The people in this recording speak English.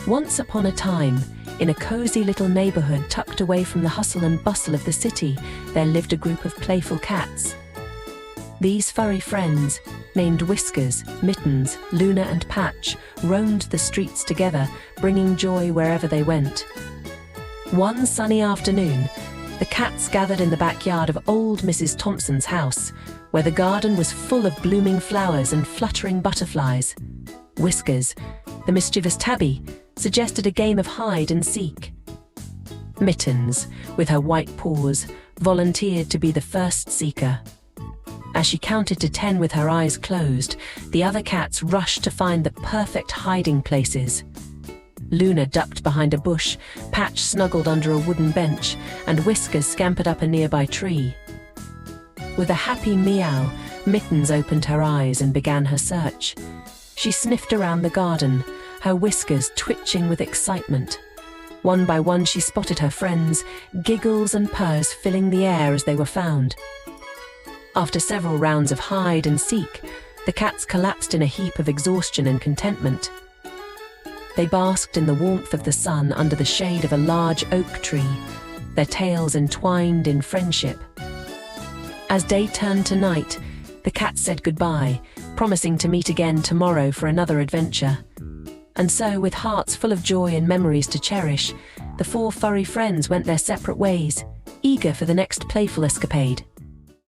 Once upon a time, in a cozy little neighborhood tucked away from the hustle and bustle of the city, there lived a group of playful cats. These furry friends, named Whiskers, Mittens, Luna and Patch, roamed the streets together, bringing joy wherever they went. One sunny afternoon, the cats gathered in the backyard of Old Mrs Thompson's house, where the garden was full of blooming flowers and fluttering butterflies. Whiskers, the mischievous tabby, suggested a game of hide and seek. Mittens, with her white paws, volunteered to be the first seeker. As she counted to 10 with her eyes closed, the other cats rushed to find the perfect hiding places. Luna ducked behind a bush, Patch snuggled under a wooden bench, and Whiskers scampered up a nearby tree. With a happy meow, Mittens opened her eyes and began her search. She sniffed around the garden, her whiskers twitching with excitement. One by one she spotted her friends, Giggles and Purrs, filling the air as they were found. After several rounds of hide and seek, the cats collapsed in a heap of exhaustion and contentment. They basked in the warmth of the sun under the shade of a large oak tree, their tails entwined in friendship. As day turned to night, the cats said goodbye, promising to meet again tomorrow for another adventure. And so, with hearts full of joy and memories to cherish, the four furry friends went their separate ways, eager for the next playful escapade.